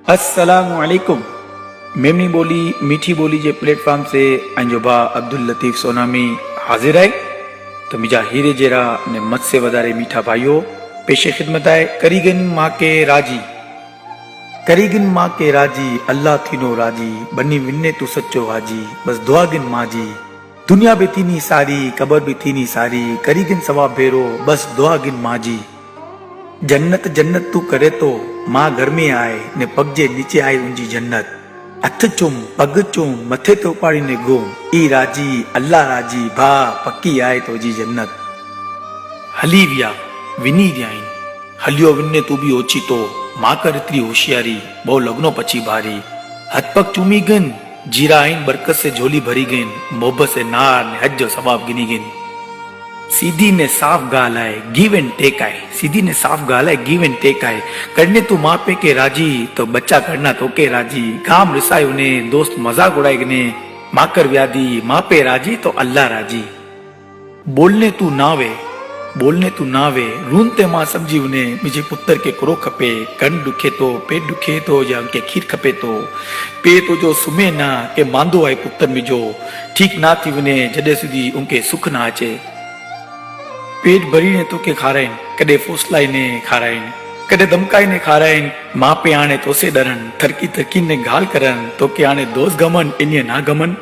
अस्सलामुअलैकुम। मेमनी बोली मीठी बोली जे प्लेटफॉर्म से अंजो भा अब्दुल लतीफ सोनामी हाजिर है। तो मिजा हीरे जेरा ने मत से वधारे मीठा भाइयों पेशे खिदमत है। करीगन माँ के राजी, करीगन माँ के राजी, अल्लाह थीनो राजी, बनी विन्ने तू सच्चो हाजी, बस दुआ गिन माँ जी। दुनिया भी थीनी सारी, कबर भी थीनी सारी, करीगन सवा भेरो, बस दुआ गिन माँ जी। जन्नत जन्नत तू करे तो माँ घर में आए ने पग जे नीचे आई उनजी जन्नत। हथ चुम पग चुम मथे तो उपाड़ी ने घुम, ई राजी अल्लाह राजी, भा पक्की आए तो जी जन्नत। हली विया विनी रियाइन, हलियो विन्ने तू भी ओछी तो, माँ कर इतनी होशियारी, बहु लग्नो पची भारी। हथ पग चूमी गन, जीरा आइन बरकत से झोली भरी गन, मोहब्बत से नार ने हज जो सवाब गिनी गन। सीधी ने साफ गाल आए, गिव एंड टेक आए, सीधी ने साफ गाल आए, गिव एंड टेक आए। करने तू माँ पे के राजी तो बच्चा करना तो के राजी। काम रिसाए उन्हें दोस्त मजाक उड़ाए गने, माँ कर व्याधी माँ पे राजी तो अल्लाह राजी। बोलने तू नावे, बोलने तू नावे, रूनते माँ समझी उन्हें, मुझे पुत्र के करो खपे, कन दुखे तो पेट दुखे तो या उनके खीर खपे तो, पे तो जो सुमे ना के मांदो आए पुत्र मिजो, ठीक ना थी उन्हें जडे सुधी उनके सुख ना अचे। पेट भरी ने तो के खाराइन, कदे फूसलाई ने खाराइन, कदे दमकाई ने खाराइन, माँ पे आने तो से डरन, थरकी थरकी ने घाल करन, तो के आने दोस्त गमन इन्हें ना गमन।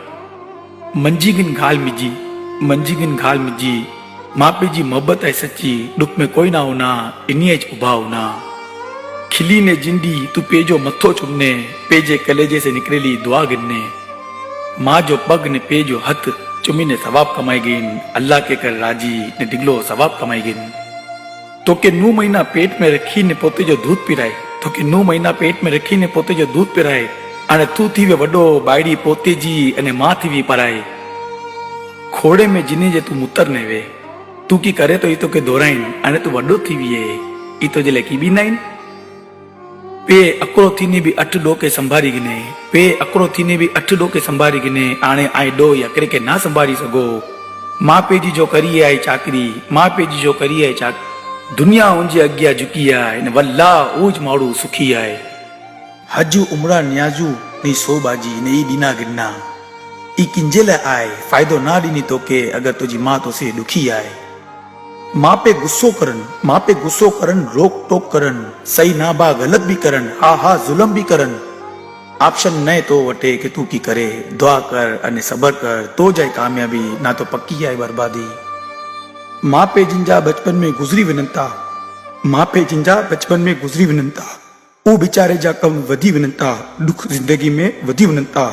मंजीगिन घाल मिजी, मंजीगिन घाल मिजी, माँ पे जी मोहब्बत है सच्ची, दुख में कोई ना होना इन्हें उभा होना। खिली ने जिंदी तू पेजो मथो चुमने, पेजे कलेजे से निकलेली दुआ गिनने। माँ जो पग ने पेजो हथ चुमी ने सवाब कमाई गिन, अल्लाह के कर राजी ने डिगलो सवाब कमाई गिन। तो के 9 महीना पेट में रखी ने पोते जो दूध पिराए, तो के 9 महीना पेट में रखी ने पोते जो दूध पिराए, अने तू थी वे वडो बायडी पोते जी अने माँ थी वी पराए। खोड़े में जिने जे तू मुतर ने वे, तू की करे तो ई तो के दोराइन, अने तू वडो थी वी है, ई तो जले की भी नाइन। पे अकड़ो थी ने भी 8 डोके संभारी गिने, पे अकड़ो थी ने भी 8 डोके संभारी गिने, आने आए डो या करे के ना संभारी सगो। माँ पे जी जो करी आई चाकरी, माँ पे जी जो करी आई चाक, दुनिया उनजे अग्या झुकी आए ने वल्ला ऊज माड़ू सुखी आए। हजू उमड़ा न्याजू नी सो बाजी ने ई दीना गिन्ना, ई किंजेले आए फायदो ना दीनी तो के अगर तुझी माँ तो से दुखी आए। माँ पे गुस्सो करन, माँ पे गुस्सो करन, रोक टोक करन, सही ना बा गलत भी करन, हा हा जुल्म भी करन। ऑप्शन नए तो वटे के तू की करे, दुआ कर अने सबर कर तो जाए कामयाबी, ना तो पक्की आए बर्बादी। माँ पे जिंजा बचपन में गुजरी विनंता, माँ पे जिंजा बचपन में गुजरी विनंता, वो बेचारे जा कम वधी विनंता, दुख जिंदगी में वधी विनंता।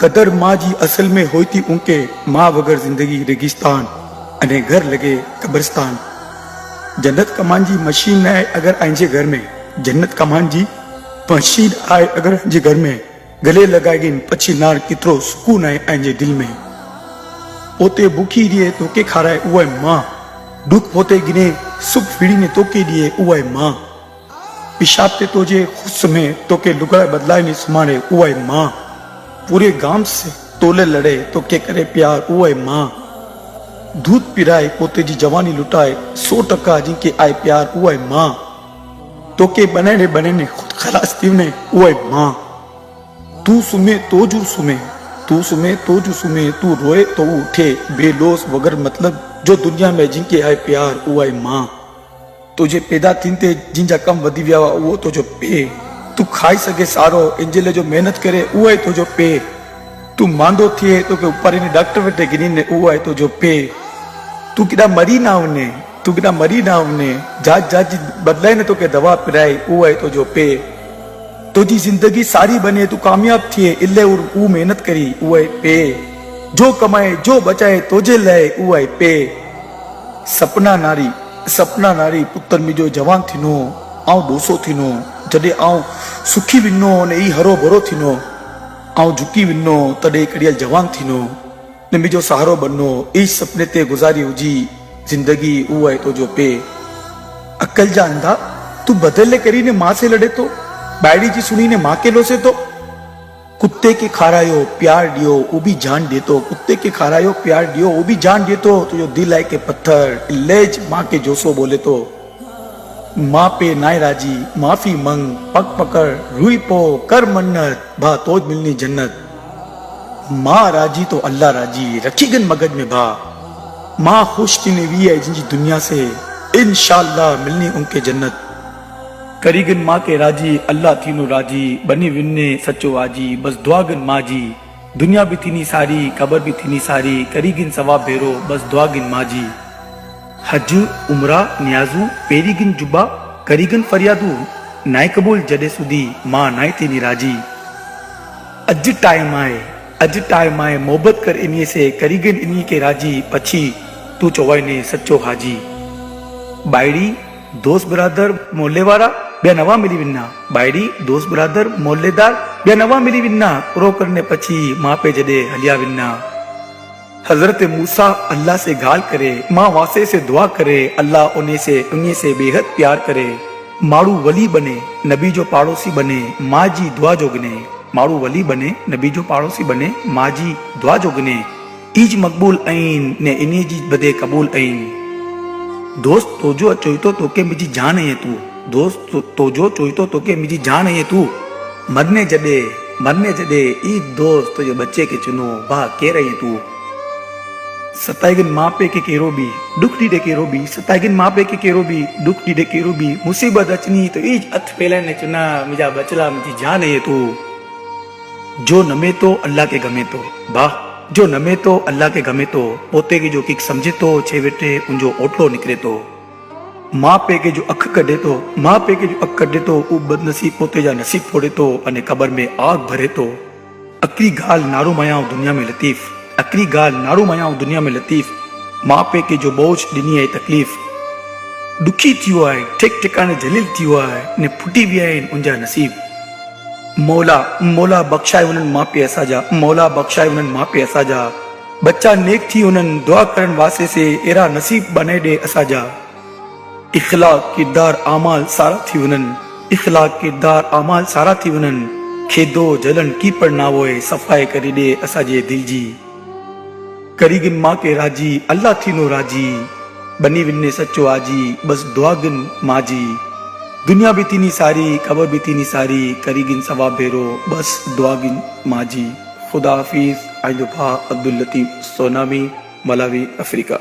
कदर माँ जी असल में होई थी उनके, माँ वगर जिंदगी रेगिस्तान अने घर लगे कब्रिस्तान। जन्नत कमान जी मशीन आए अगर आइंजे घर में, जन्नत कमान जी मशीन आए अगर आइंजे घर में, गले लगाएगी पछी नार कितरो सुकून आए आइंजे दिल में। पोते भूखी दिए तो के खाराए उए माँ, दुख पोते गिने सुख फीड़ी ने तो के दिए उए माँ। पिशाब ते तोजे खुश में तो के लुगड़ा बदलाए ने सुमारे उए माँ। पूरे गांव से तोले लड़े तो के करे प्यार उए माँ। दूध पिराए पोते जी जवानी लुटाए, 100% जिनके आए प्यार उए माँ। तो के बने ने खुद खलास थी ने उए माँ। तू सुमे तो जू सुमे, तू सुमे तो जू सुमे, तू रोए तो उठे बेलोस वगर मतलब, जो दुनिया में जिनके आए प्यार उए माँ। तुझे पैदा थींते जिनजा कम वधी विया वो तो जो पे, तू खाई सके सारो इंजले जो मेहनत करे उए तो जो पे, तू मांदो थिए तो के ऊपर ने डॉक्टर वेटे गिनी ने उए तो जो पे, तू किदा मरी ना उन्ने, तू किदा मरी ना उन्ने, जात जात बदलाए ने तो के दवा पिराए उए तो जो पे। तुझी जिंदगी सारी बने तू कामयाब थिए इल्ले ऊ मेहनत करी उए पे, जो कमाए जो बचाए तुझे लाए उए पे। सपना नारी, सपना नारी पुत्र मिजो जवान थीनो, आऊं दोसो थीनो, जडे आऊं सुखी विनो ने ई हरो भरो थीनो, आऊं झुकी विनो तडे कड़ियल जवान थीनो, ने मिजो सहारो बनो ई सपने ते गुजारी हुजी जिंदगी उए तो जो पे। अक्कल जा अंधा तू बदले करी ने माँ से लड़े तो, बायडी जी सुनी ने माँ के लो से तो, कुत्ते के खारायो प्यार दियो वो भी जान दे तो, कुत्ते के खारायो प्यार दियो वो भी जान दे तो जो दिल आए के पत्थर लेज माँ के जोसो बोले तो। माँ पे नाय राजी माफी मंग पग पकड़ रुई पो कर मन्नत भा तो ज मिलनी जन्नत। माँ राजी तो अल्लाह राजी रखी गन मगज में भा। माँ खुश थी वी है जिनकी दुनिया से इंशाअल्लाह मिलनी उनके जन्नत। करीगन माँ के राजी अल्लाह थीनो राजी बनी विन्ने सच्चो आजी बस दुआगन माँ जी। दुनिया भी थीनी सारी कबर भी थीनी सारी करीगिन सवाब भेरो बस दुआगिन माँ जी। हज उमरा न्याजू पेरीगिन जुबा करीगन फरियादू नाय कबूल जडे सुधी माँ नाय थीनी राजी। अज टाइम आए मोहब्बत कर इन्हीं से करीगन इन्हीं के राजी पछी तू चौवाई ने सच्चो हाजी। बायड़ी दोस्त बरादर मोहल्ले वाला बे नवा मिली विन्ना। बायड़ी दोस्त बरादर मोहल्लेदार बे नवा मिली विन्ना रो करने पछी माँ पे जडे हलिया विन्ना। हजरत मूसा अल्लाह से गाल करे माँ वासे से दुआ करे अल्लाह उन्हीं से बेहद प्यार करे। माड़ू वली बने नबी जो पाड़ोसी बने माँ जी दुआ जोगने। माड़ू वली बने नबी जो पाड़ोसी बने माँ जी दुआ जोगने। ईज मकबूल आइन ने इन्हीं जी बदे कबूल आइन। दोस्त तोजो चोइतो तोके मुझी जान है तू। दोस्त तोजो चोइतो तोके मुझी जान है तू। मरने जडे ई दोस्त तुझे बच्चे के चुनो बा के रही तू। सताइगन माँ पे के केरो भी दुख डीडे केरो भी सताइगन माँ पे के केरो भी दुख डीडे केरो भी मुसीबत अचनी तो ईज अथ पेले ने चुना मुझा बचला मुझी जान है तू। जो नमे तो अल्लाह के गमे तो वाह जो नमे तो अल्लाह के गमे तो पोते की जो किक समझे तो छेवेटे उनजो ओटलो निकले तो। माँ पे के जो अख कढे तो उ बदनसीब पोते जा नसीब फोड़े तो अने कबर में आग भरे तो। अकरी गाल नारू मायाओ दुनिया में लतीफ अकरी गाल नारू मायाओ दुनिया में लतीफ। माँ पे के जो बोझ ॾिनी है तकलीफ़ दुखी थियो है ठिक ठिकाने जलील थियो है ने फुटी विया आहिनि उनजा नसीब। मौला बख्शाए उन्हनि माँ पे असांजा मौला बख्शाए उन्हनि माँ पे असांजा। बच्चा नेक थी उन्हनि दुआ करण वास्ते से एरा नसीब बनाए ॾे असांजा। इखलाक किरदार आमाल सारा थी उन्हनि इखलाक किरदार आमाल सारा थी उन्हनि। खेदो जलन की पर ना होए सफ़ाई करी ॾे असांजे दिल जी। करीगिन माँ के राजी अल्लाह थीनो राजी बनी विन्ने सच्चो आजी बस दुआगिन माँ जी। दुनिया भी थीनी सारी खबर भी थीनी सारी करीगिन सवाब भेरो बस दुआगिन माँ जी। खुदा हाफिज। आइंदो भा Abdul Latif tsunami Malawi Africa.